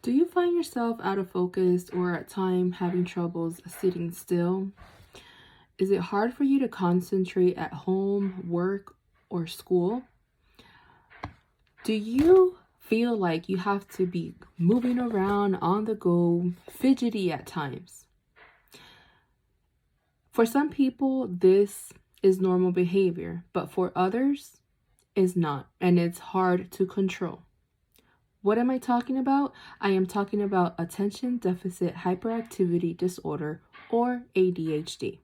Do you find yourself out of focus or at time having troubles sitting still? Is it hard for you to concentrate at home, work, or school? Do you feel like you have to be moving around on the go, fidgety at times? For some people, this is normal behavior, but for others, is not, and it's hard to control. What am I talking about? I am talking about attention deficit hyperactivity disorder, or ADHD.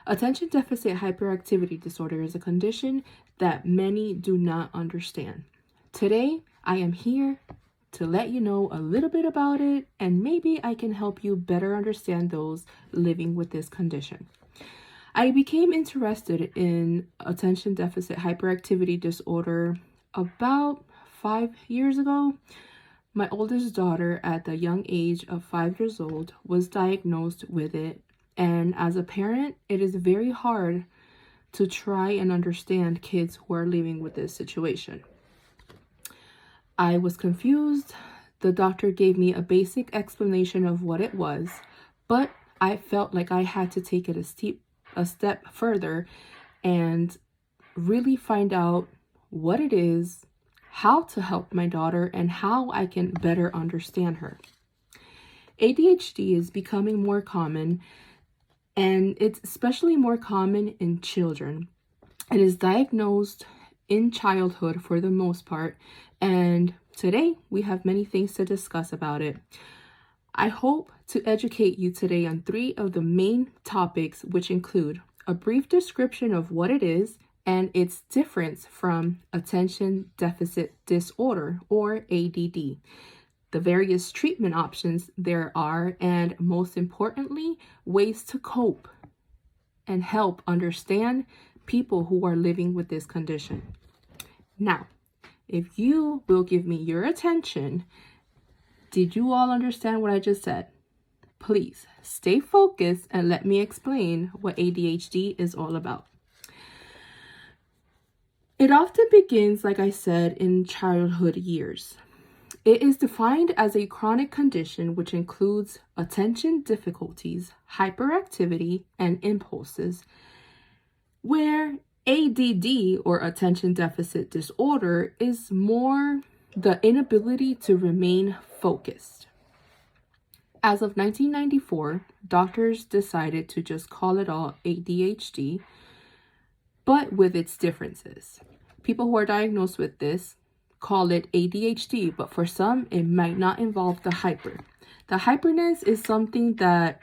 Attention deficit hyperactivity disorder is a condition that many do not understand. Today, I am here to let you know a little bit about it, and maybe I can help you better understand those living with this condition. I became interested in attention deficit hyperactivity disorder about 5 years ago. My oldest daughter, at the young age of 5 years old, was diagnosed with it. And as a parent, it is very hard to try and understand kids who are living with this situation. I was confused. The doctor gave me a basic explanation of what it was, but I felt like I had to take it a step further and really find out what it is, how to help my daughter, and how I can better understand her. ADHD is becoming more common, and it's especially more common in children. It is diagnosed in childhood for the most part, and today we have many things to discuss about it. I hope to educate you today on 3 of the main topics, which include a brief description of what it is and its difference from attention deficit disorder, or ADD, the various treatment options there are, and most importantly, ways to cope and help understand people who are living with this condition. Now, if you will give me your attention, did you all understand what I just said? Please stay focused and let me explain what ADHD is all about. It often begins, like I said, in childhood years. It is defined as a chronic condition which includes attention difficulties, hyperactivity, and impulses, where ADD, or attention deficit disorder, is more the inability to remain focused. As of 1994, doctors decided to just call it all ADHD, but with its differences. People who are diagnosed with this call it ADHD, but for some, it might not involve the hyper. The hyperness is something that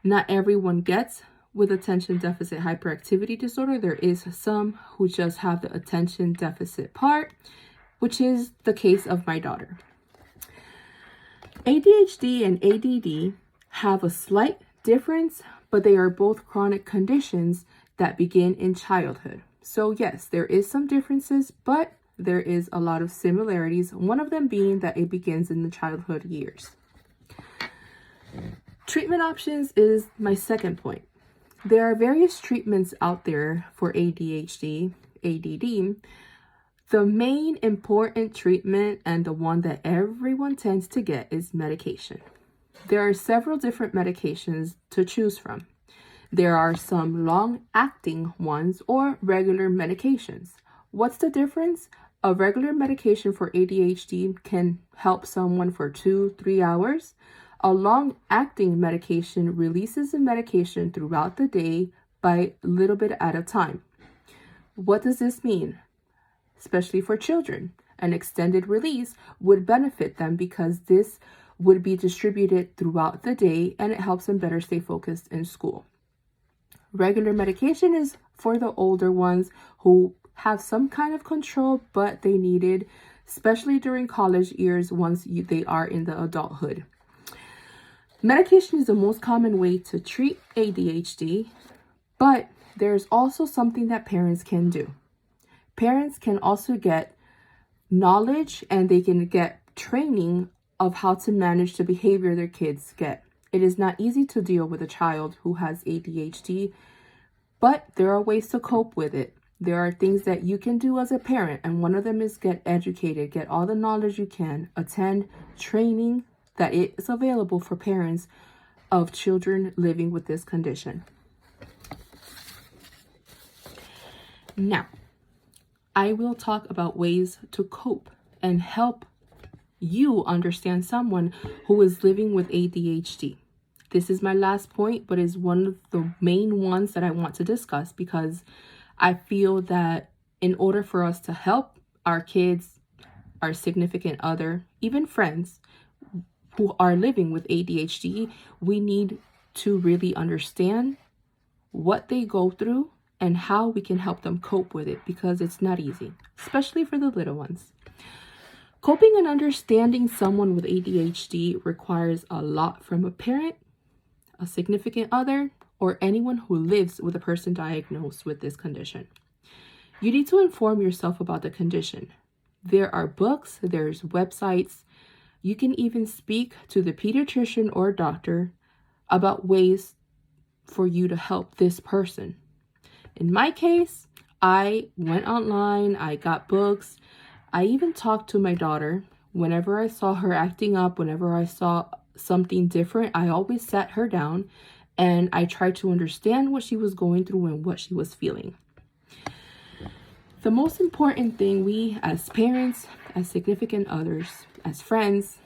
not everyone gets with attention deficit hyperactivity disorder. There is some who just have the attention deficit part, which is the case of my daughter. ADHD and ADD have a slight difference, but they are both chronic conditions that begin in childhood. So yes, there is some differences, but there is a lot of similarities, one of them being that it begins in the childhood years. Treatment options is my second point. There are various treatments out there for ADHD, ADD. The main important treatment, and the one that everyone tends to get, is medication. There are several different medications to choose from. There are some long-acting ones or regular medications. What's the difference? A regular medication for ADHD can help someone for 2-3 hours. A long-acting medication releases the medication throughout the day by a little bit at a time. What does this mean? Especially for children, an extended release would benefit them because this would be distributed throughout the day and it helps them better stay focused in school. Regular medication is for the older ones who have some kind of control, but they need it, especially during college years once they are in the adulthood. Medication is the most common way to treat ADHD, but there's also something that parents can do. Parents can also get knowledge and they can get training of how to manage the behavior their kids get. It is not easy to deal with a child who has ADHD, but there are ways to cope with it. There are things that you can do as a parent, and one of them is get educated, get all the knowledge you can, attend training that is available for parents of children living with this condition. Now, I will talk about ways to cope and help you understand someone who is living with ADHD. This is my last point, but is one of the main ones that I want to discuss because I feel that in order for us to help our kids, our significant other, even friends who are living with ADHD, we need to really understand what they go through and how we can help them cope with it, because it's not easy, especially for the little ones. Coping and understanding someone with ADHD requires a lot from a parent, a significant other, or anyone who lives with a person diagnosed with this condition. You need to inform yourself about the condition. There are books, there's websites. You can even speak to the pediatrician or doctor about ways for you to help this person. In my case, I went online, I got books. I even talked to my daughter. Whenever I saw her acting up, whenever I saw something different, I always sat her down and I tried to understand what she was going through and what she was feeling. The most important thing we as parents, as significant others, as friends,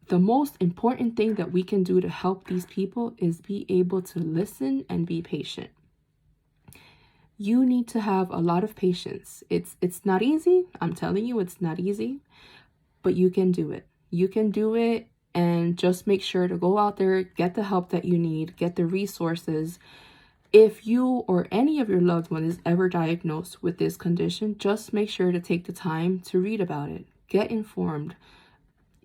the most important thing that we can do to help these people is be able to listen and be patient. You need to have a lot of patience. It's not easy. I'm telling you, it's not easy, but you can do it. You can do it, and just make sure to go out there, get the help that you need, get the resources. If you or any of your loved one is ever diagnosed with this condition, just make sure to take the time to read about it. Get informed.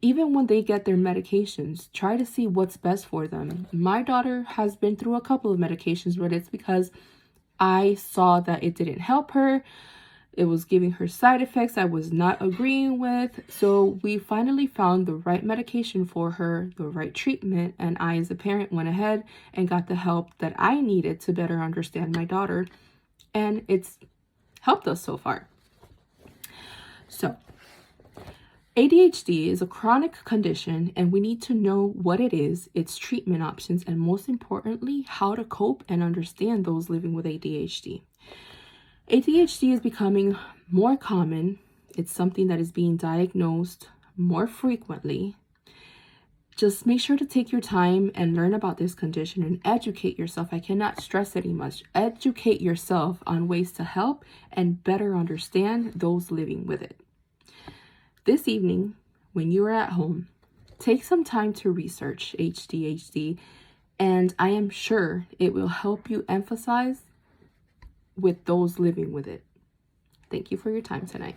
Even when they get their medications, try to see what's best for them. My daughter has been through a couple of medications, but it's because I saw that it didn't help her. It was giving her side effects I was not agreeing with. So we finally found the right medication for her, the right treatment. And I, as a parent, went ahead and got the help that I needed to better understand my daughter. And it's helped us so far. So ADHD is a chronic condition, and we need to know what it is, its treatment options, and most importantly, how to cope and understand those living with ADHD. ADHD is becoming more common. It's something that is being diagnosed more frequently. Just make sure to take your time and learn about this condition and educate yourself. I cannot stress it much. Educate yourself on ways to help and better understand those living with it. This evening, when you are at home, take some time to research ADHD, and I am sure it will help you emphasize with those living with it. Thank you for your time tonight.